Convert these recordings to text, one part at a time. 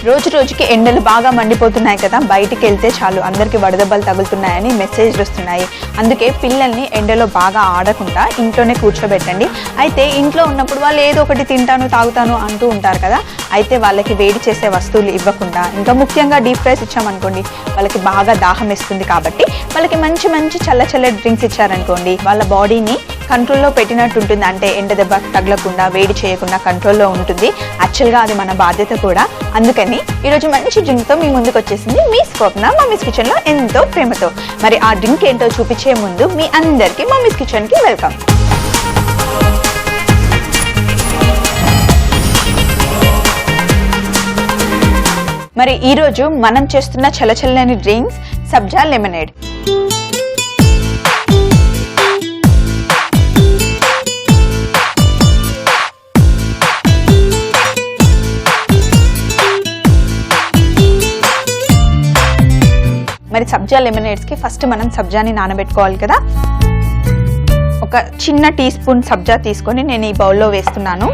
రోజు రోజుకి ఎండలు బాగా మండిపోతున్నాయి కదా, బయటికి వెళ్తే చాలు అందరికీ వడదెబ్బలు తగులుతున్నాయని మెసేజ్లు వస్తున్నాయి. అందుకే పిల్లల్ని ఎండలో బాగా ఆడకుండా ఇంట్లోనే కూర్చోబెట్టండి. అయితే ఇంట్లో ఉన్నప్పుడు వాళ్ళు ఏదో ఒకటి తింటాను తాగుతాను అంటూ ఉంటారు కదా, అయితే వాళ్ళకి వేడి చేసే వస్తువులు ఇవ్వకుండా, ఇంకా ముఖ్యంగా డీప్ ఫ్రైస్ ఇచ్చామనుకోండి వాళ్ళకి బాగా దాహం వేస్తుంది. కాబట్టి వాళ్ళకి మంచి మంచి చల్ల డ్రింక్స్ ఇచ్చారనుకోండి వాళ్ళ బాడీని కంట్రోల్లో పెట్టినట్టు ఉంటుంది. అంటే ఎండ దెబ్బ తగలకుండా వేడి చేయకుండా కంట్రోల్లో ఉంటుంది. యాక్చువల్గా అది మన బాధ్యత కూడా. అందుకని ఈరోజు మంచి డ్రింక్తో మీ ముందుకు వచ్చేసింది మీ స్వప్న మమ్మీస్ కిచెన్లో ఎంతో ప్రేమతో. మరి ఆ డ్రింక్ ఏంటో చూపించే ముందు మీ అందరికీ మమ్మీస్ కిచెన్కి వెల్కమ్. మరి ఈరోజు మనం చేస్తున్న చల్లచల్లని డ్రింక్స్ సబ్జా లెమనేడ్. మరి సబ్జా లెమనేడ్స్కి ఫస్ట్ మనం సబ్జాని నానబెట్టుకోవాలి కదా. ఒక చిన్న టీ స్పూన్ సబ్జా తీసుకొని నేను ఈ బౌల్లో వేస్తున్నాను.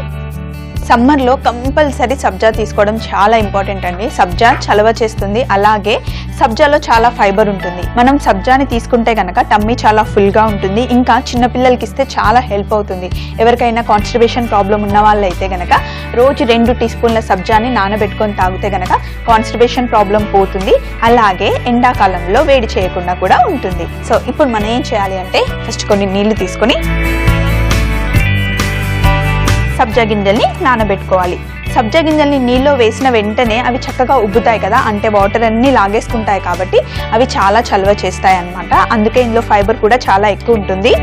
సమ్మర్లో కంపల్సరీ సబ్జా తీసుకోవడం చాలా ఇంపార్టెంట్ అండి. సబ్జా చలవ చేస్తుంది, అలాగే సబ్జాలో చాలా ఫైబర్ ఉంటుంది. మనం సబ్జాని తీసుకుంటే కనుక టమ్మీ చాలా ఫుల్గా ఉంటుంది. ఇంకా చిన్నపిల్లలకి ఇస్తే చాలా హెల్ప్ అవుతుంది. ఎవరికైనా కాన్స్టిపేషన్ ప్రాబ్లం ఉన్న వాళ్ళు అయితే కనుక రోజు 2 టీ స్పూన్ల సబ్జాని నానబెట్టుకొని తాగితే కనుక కాన్స్టిపేషన్ ప్రాబ్లం పోతుంది. అలాగే ఎండాకాలంలో వేడి చేయకుండా కూడా ఉంటుంది. సో ఇప్పుడు మనం ఏం చేయాలి అంటే ఫస్ట్ కొన్ని నీళ్లు తీసుకొని సబ్జా గింజల్ని నానబెట్టుకోవాలి. సబ్జా గింజల్ని నీళ్ళలో వేసిన వెంటనే అవి చక్కగా ఉబ్బుతాయి కదా, అంటే వాటర్ అన్ని లాగేసుకుంటాయి కాబట్టి అవి చాలా చలువ చేస్తాయి అన్నమాట. అందుకే ఇందులో ఫైబర్ కూడా చాలా ఎక్కువ ఉంటుంది.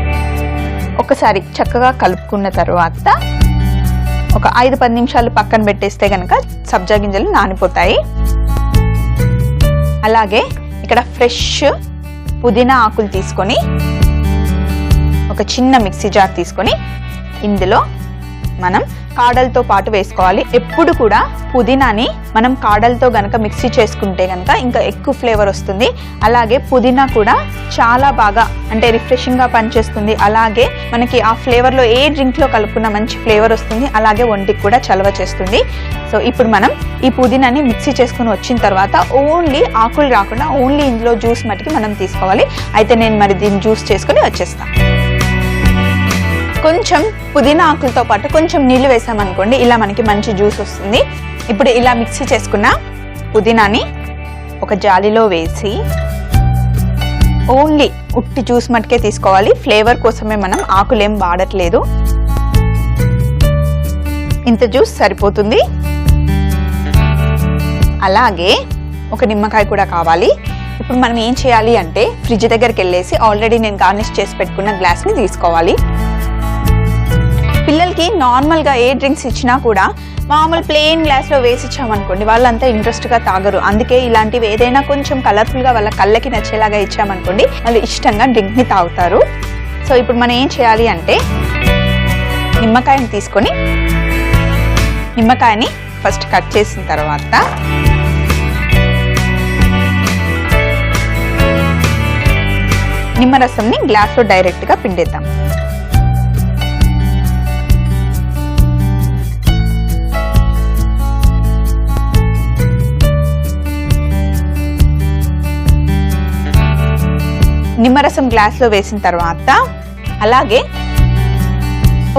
ఒకసారి చక్కగా కలుపుకున్న తర్వాత ఒక 5-10 నిమిషాలు పక్కన పెట్టేస్తే కనుక సబ్జా గింజలు నానిపోతాయి. అలాగే ఇక్కడ ఫ్రెష్ పుదీనా ఆకులు తీసుకొని ఒక చిన్న మిక్సీ జార్ తీసుకొని ఇందులో మనం కాడలతో పాటు వేసుకోవాలి. ఎప్పుడు కూడా పుదీనాని మనం కాడలతో గనక మిక్సీ చేసుకుంటే గనక ఇంకా ఎక్కువ ఫ్లేవర్ వస్తుంది. అలాగే పుదీనా కూడా చాలా బాగా అంటే రిఫ్రెషింగ్గా పనిచేస్తుంది. అలాగే మనకి ఆ ఫ్లేవర్లో ఏ డ్రింక్లో కలుపుకున్న మంచి ఫ్లేవర్ వస్తుంది. అలాగే ఒంటికి కూడా చలవ చేస్తుంది. సో ఇప్పుడు మనం ఈ పుదీనాని మిక్సీ చేసుకుని వచ్చిన తర్వాత ఓన్లీ ఆకులు రాకుండా ఓన్లీ ఇందులో జ్యూస్ మటుకి మనం తీసుకోవాలి. అయితే నేను మరి దీన్ని జ్యూస్ చేసుకుని వచ్చేస్తాను. కొంచెం పుదీనా ఆకులతో పాటు కొంచెం నీళ్లు వేసామనుకోండి ఇలా మనకి మంచి జ్యూస్ వస్తుంది. ఇప్పుడు ఇలా మిక్సీ చేసుకున్న పుదీనాని ఒక జాలీలో వేసి ఓన్లీ ఉట్టి జ్యూస్ మటుకే తీసుకోవాలి. ఫ్లేవర్ కోసమే మనం ఆకులేం వాడట్లేదు. ఇంత జ్యూస్ సరిపోతుంది. అలాగే ఒక నిమ్మకాయ కూడా కావాలి. ఇప్పుడు మనం ఏం చేయాలి అంటే ఫ్రిడ్జ్ దగ్గరికి వెళ్ళేసి ఆల్రెడీ నేను గార్నిష్ చేసి పెట్టుకున్న గ్లాస్ని తీసుకోవాలి. పిల్లలకి నార్మల్గా ఏ డ్రింక్స్ ఇచ్చినా కూడా మామూలు ప్లెయిన్ గ్లాస్లో వేసి ఇచ్చామనుకోండి వాళ్ళంతా ఇంట్రెస్ట్గా తాగరు. అందుకే ఇలాంటివి ఏదైనా కొంచెం కలర్ఫుల్గా వాళ్ళ కళ్ళకి నచ్చేలాగా ఇచ్చామనుకోండి వాళ్ళు ఇష్టంగా డ్రింక్ని తాగుతారు. సో ఇప్పుడు మనం ఏం చేయాలి అంటే నిమ్మకాయని తీసుకొని నిమ్మకాయని ఫస్ట్ కట్ చేసిన తర్వాత నిమ్మరసంని గ్లాస్లో డైరెక్ట్గా పిండేద్దాం. నిమ్మరసం గ్లాస్లో వేసిన తర్వాత అలాగే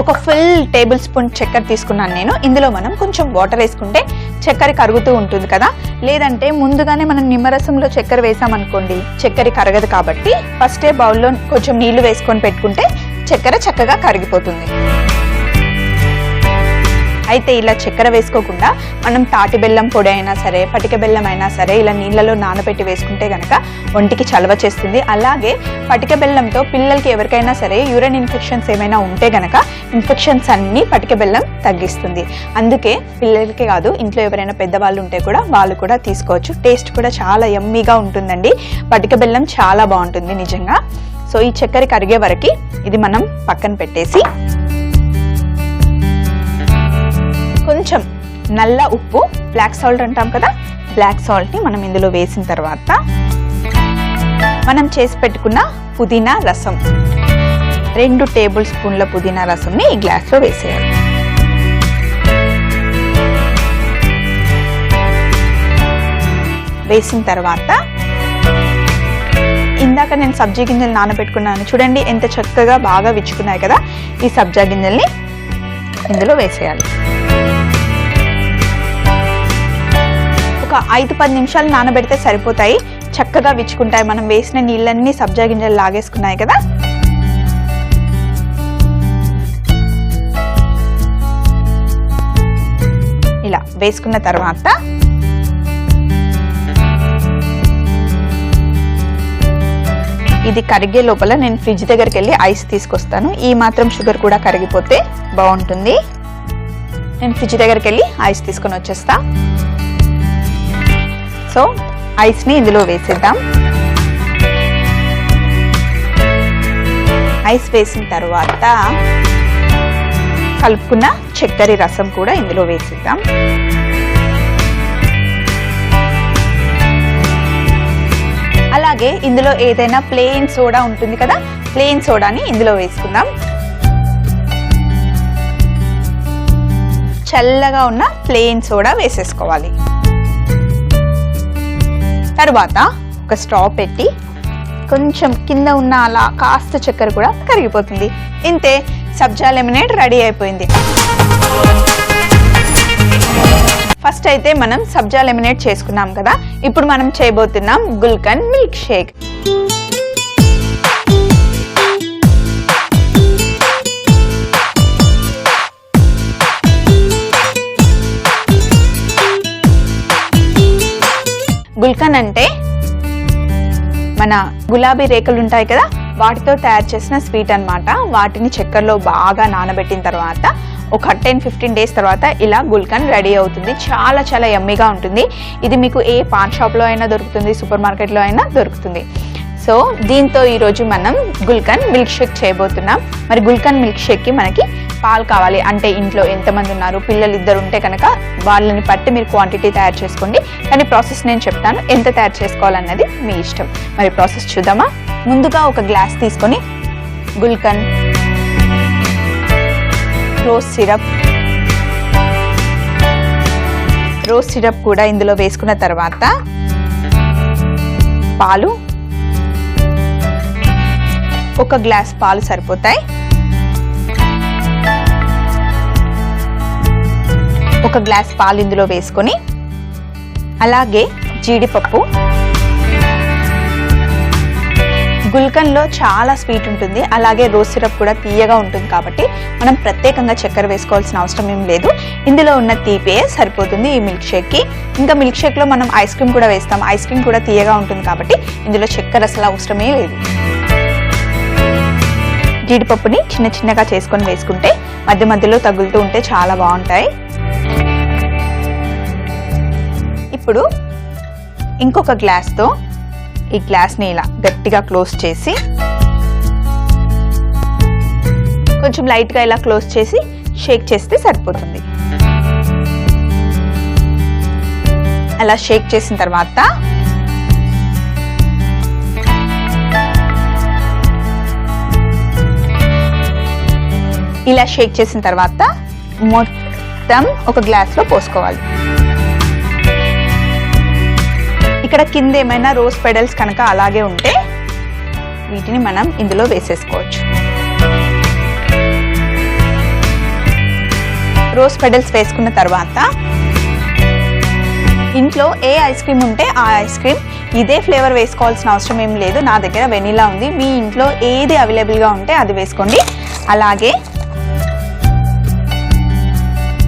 ఒక ఫుల్ టేబుల్ స్పూన్ చక్కెర తీసుకున్నాను నేను. ఇందులో మనం కొంచెం వాటర్ వేసుకుంటే చక్కెర కరుగుతూ ఉంటుంది కదా. లేదంటే ముందుగానే మనం నిమ్మరసంలో చక్కెర వేసామనుకోండి చక్కెర కరగదు. కాబట్టి ఫస్టే బౌల్లో కొంచెం నీళ్లు వేసుకొని పెట్టుకుంటే చక్కెర చక్కగా కరిగిపోతుంది. అయితే ఇలా చక్కెర వేసుకోకుండా మనం తాటి బెల్లం పొడి అయినా సరే పటిక బెల్లం అయినా సరే ఇలా నీళ్ళలో నానబెట్టి వేసుకుంటే కనుక ఒంటికి చలవ చేస్తుంది. అలాగే పటిక బెల్లంతో పిల్లలకి ఎవరికైనా సరే యూరిన్ ఇన్ఫెక్షన్స్ ఏమైనా ఉంటే కనుక ఇన్ఫెక్షన్స్ అన్నీ పటిక బెల్లం తగ్గిస్తుంది. అందుకే పిల్లలకి కాదు ఇంట్లో ఎవరైనా పెద్దవాళ్ళు ఉంటే కూడా వాళ్ళు కూడా తీసుకోవచ్చు. టేస్ట్ కూడా చాలా యమ్మీగా ఉంటుందండి. పటిక బెల్లం చాలా బాగుంటుంది నిజంగా. సో ఈ చక్కెర కరిగే వరకు ఇది మనం పక్కన పెట్టేసి కొంచెం నల్ల ఉప్పు బ్లాక్ సాల్ట్ అంటాం కదా, బ్లాక్ సాల్ట్ని మనం ఇందులో వేసిన తర్వాత మనం చేసి పెట్టుకున్న పుదీనా రసం 2 టేబుల్ స్పూన్ల పుదీనా రసంని ఈ గ్లాస్లో వేసేయాలి. వేసిన తర్వాత ఇందాక నేను సబ్జా గింజలు నానబెట్టుకున్నాను చూడండి, ఎంత చక్కగా బాగా విచ్చుకున్నాయి కదా. ఈ సబ్జా గింజల్ని ఇందులో వేసేయాలి. ఒక 5-10 నిమిషాలు నానబెడితే సరిపోతాయి, చక్కగా విచ్చుకుంటాయి. మనం వేసిన నీళ్ళన్నీ సబ్జా గింజలు లాగేసుకున్నాయి కదా. ఇలా వేసుకున్న తర్వాత ఇది కరిగే లోపల నేను ఫ్రిడ్జ్ దగ్గరికి వెళ్ళి ఐస్ తీసుకొస్తాను. ఈ మాత్రం షుగర్ కూడా కరిగిపోతే బాగుంటుంది. నేను ఫ్రిడ్జ్ దగ్గరికి వెళ్ళి ఐస్ తీసుకొని వచ్చేస్తా. సో ఐస్ని ఇందులో వేసేద్దాం. ఐస్ వేసిన తర్వాత కలుపుకున్న చక్కెర రసం కూడా ఇందులో వేసేద్దాం. అలాగే ఇందులో ఏదైనా ప్లెయిన్ సోడా ఉంటుంది కదా, ప్లెయిన్ సోడాని ఇందులో వేసుకుందాం. చల్లగా ఉన్న ప్లెయిన్ సోడా వేసేసుకోవాలి. తర్వాత ఒక స్టవ్ పెట్టి కొంచెం కింద ఉన్న అలా కాస్త చక్కెర కూడా కరిగిపోతుంది. ఇంతే, సబ్జా లెమనేడ్ రెడీ అయిపోయింది. ఫస్ట్ అయితే మనం సబ్జా లెమనేడ్ చేసుకున్నాం కదా, ఇప్పుడు మనం చేయబోతున్నాం గుల్కన్ మిల్క్ షేక్. గుల్కన్ అంటే మన గులాబీ రేకులు ఉంటాయి కదా, వాటితో తయారు చేసిన స్వీట్ అన్నమాట. వాటిని చక్కెరలో బాగా నానబెట్టిన తర్వాత ఒక 10-15 డేస్ తర్వాత ఇలా గుల్కన్ రెడీ అవుతుంది. చాలా చాలా యమ్మీగా ఉంటుంది. ఇది మీకు ఏ పాన్ షాప్లో అయినా దొరుకుతుంది, సూపర్ మార్కెట్లో అయినా దొరుకుతుంది. సో దీంతో ఈరోజు మనం గుల్కన్ మిల్క్ షేక్ చేయబోతున్నాం. మరి గుల్కన్ మిల్క్ షేక్కి మనకి పాలు కావాలి. అంటే ఇంట్లో ఎంతమంది ఉన్నారు, పిల్లలు 2 ఉంటే కనుక వాళ్ళని బట్టి మీరు క్వాంటిటీ తయారు చేసుకోండి. కానీ ప్రాసెస్ నేను చెప్తాను, ఎంత తయారు చేసుకోవాలన్నది మీ ఇష్టం. మరి ప్రాసెస్ చూద్దామా? ముందుగా ఒక గ్లాస్ తీసుకొని గుల్కన్, రోజ్ సిరప్ కూడా ఇందులో వేసుకున్న తర్వాత పాలు, ఒక గ్లాస్ పాలు సరిపోతాయి. ఒక గ్లాస్ పాలు ఇందులో వేసుకొని అలాగే జీడిపప్పు. గుల్కన్లో చాలా స్వీట్ ఉంటుంది, అలాగే రోజ్ సిరప్ కూడా తీయగా ఉంటుంది కాబట్టి మనం ప్రత్యేకంగా చక్కెర వేసుకోవాల్సిన అవసరం ఏం లేదు. ఇందులో ఉన్న తీపే సరిపోతుంది ఈ మిల్క్ షేక్కి. ఇంకా మిల్క్ షేక్లో మనం ఐస్ క్రీమ్ కూడా వేస్తాం, ఐస్ క్రీమ్ కూడా తీయగా ఉంటుంది కాబట్టి ఇందులో చక్కెర అసలు అవసరమే లేదు. జీడిపప్పుని చిన్న చిన్నగా చేసుకొని వేసుకుంటే మధ్య మధ్యలో తగులుతూ ఉంటే చాలా బాగుంటాయి. ఇప్పుడు ఇంకొక గ్లాస్తో ఈ గ్లాస్ని ఇలా గట్టిగా క్లోజ్ చేసి, కొంచెం లైట్గా ఇలా క్లోజ్ చేసి షేక్ చేస్తే సరిపోతుంది. అలా షేక్ చేసిన తర్వాత ఇలా షేక్ చేసిన తర్వాత మొత్తం ఒక గ్లాస్లో పోసుకోవాలి. ఇక్కడ కింద ఏమైనా రోజ్ పెడల్స్ కనుక అలాగే ఉంటే వీటిని మనం ఇందులో వేసేసుకోవచ్చు. రోజ్ పెడల్స్ వేసుకున్న తర్వాత ఇంట్లో ఏ ఐస్ క్రీమ్ ఉంటే ఆ ఐస్ క్రీమ్, ఇదే ఫ్లేవర్ వేసుకోవాల్సిన అవసరం ఏం లేదు. నా దగ్గర వెనిలా ఉంది, మీ ఇంట్లో ఏది అవైలబుల్గా ఉంటే అది వేసుకోండి. అలాగే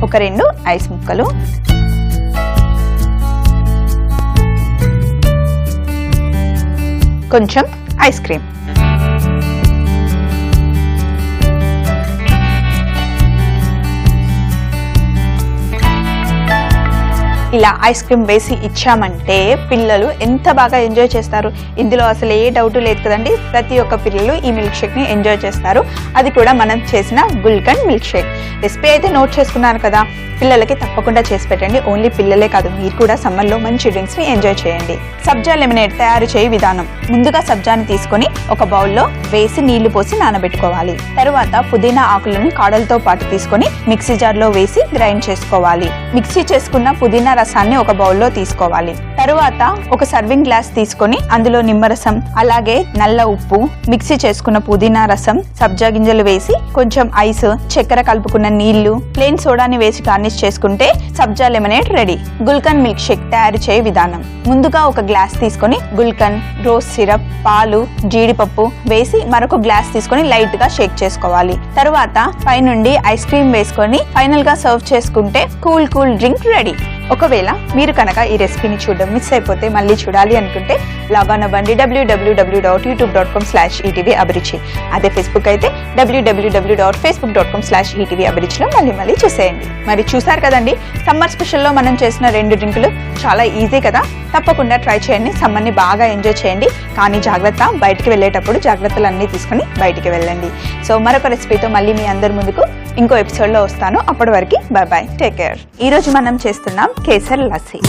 ఒక 2 ఐస్ ముక్కలు, కొంచెం ఐస్ క్రీమ్. ఇలా ఐస్ క్రీమ్ వేసి ఇచ్చామంటే పిల్లలు ఎంత బాగా ఎంజాయ్ చేస్తారు. ఇందులో అసలు ఏ డౌట్ లేదు కదండి. ప్రతి ఒక్క పిల్లలు ఈ మిల్క్ షేక్ని ఎంజాయ్ చేస్తారు. అది కూడా మనం చేసిన గుల్కన్ మిల్క్ షేక్. రెసిపీ అయితే నోట్ చేసుకున్నారు కదా, పిల్లలకి తప్పకుండా చేసి పెట్టండి. ఓన్లీ పిల్లలే కాదు, మీరు కూడా సమ్మర్లో మంచి డ్రింక్స్ని ఎంజాయ్ చేయండి. సబ్జా లెమనేడ్ తయారు చేయ విధానం: ముందుగా సబ్జాని తీసుకొని ఒక బౌల్లో వేసి నీళ్లు పోసి నానబెట్టుకోవాలి. తరువాత పుదీనా ఆకులను కాడలతో పాటు తీసుకొని మిక్సీ జార్లో వేసి గ్రైండ్ చేసుకోవాలి. మిక్సీ చేసుకున్న పుదీనా రసాన్ని ఒక బౌల్లో తీసుకోవాలి. తరువాత ఒక సర్వింగ్ గ్లాస్ తీసుకొని అందులో నిమ్మరసం, అలాగే నల్ల ఉప్పు, మిక్సీ చేసుకున్న పుదీనా రసం, సబ్జా గింజలు వేసి కొంచెం ఐస్, చక్కెర కలుపుకున్న నీళ్లు, ప్లెయిన్ సోడాని వేసి గార్నిష్ చేసుకుంటే సబ్జా lemonade ready. Gulkand milk shake తయారు చేయ విధానం: ముందుగా ఒక గ్లాస్ తీసుకొని గుల్కన్, రోజ్ సిరప్, పాలు, జీడిపప్పు వేసి మరొక గ్లాస్ తీసుకొని లైట్ గా షేక్ చేసుకోవాలి. తరువాత పైనుండి ఐస్ క్రీమ్ వేసుకొని ఫైనల్ గా సర్వ్ చేసుకుంటే కూల్ డ్రింక్ రెడీ. ఒకవేళ మీరు కనుక ఈ రెసిపీని చూడడం మిస్ అయిపోతే మళ్ళీ చూడాలి అనుకుంటే లాగాన్ అవ్వండి www.youtube.com/ETV అభిరుచి. అదే ఫేస్బుక్ అయితే www.facebook.com/ETV అభిరుచిలో మళ్ళీ చూసేయండి. మరి చూసారు కదండి, సమ్మర్ స్పెషల్లో మనం చేసిన 2 డ్రింకులు చాలా ఈజీ కదా. తప్పకుండా ట్రై చేయండి, సమ్మర్ని బాగా ఎంజాయ్ చేయండి. కానీ జాగ్రత్త, బయటికి వెళ్ళేటప్పుడు జాగ్రత్తలు అన్నీ తీసుకుని బయటికి వెళ్ళండి. సో మరొక రెసిపీతో మళ్ళీ మీ అందరి ముందుకు ఇంకో ఎపిసోడ్లో వస్తాను. అప్పటి వరకు బాయ్, టేక్ కేర్. ఈ రోజు మనం చేస్తున్నాం కేసర్ లస్సీ.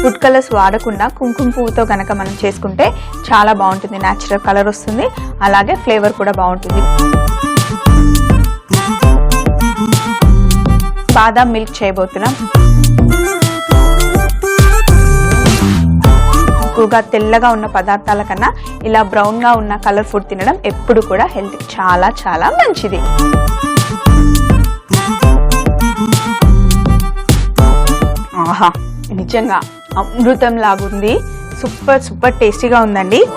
ఫుడ్ కలర్స్ వాడకుండా కుంకుమ పువ్వుతో కనుక మనం చేసుకుంటే చాలా బాగుంటుంది. న్యాచురల్ కలర్ వస్తుంది, అలాగే ఫ్లేవర్ కూడా బాగుంటుంది. బాదాం మిల్క్ చేయబోతున్నాం. ఎక్కువగా తెల్లగా ఉన్న పదార్థాల కన్నా ఇలా బ్రౌన్ గా ఉన్న కలర్ ఫుడ్ తినడం ఎప్పుడు కూడా హెల్త్ చాలా చాలా మంచిది. ఆహా, నిజంగా అమృతం లాగుంది. సూపర్ టేస్టీగా ఉందండి.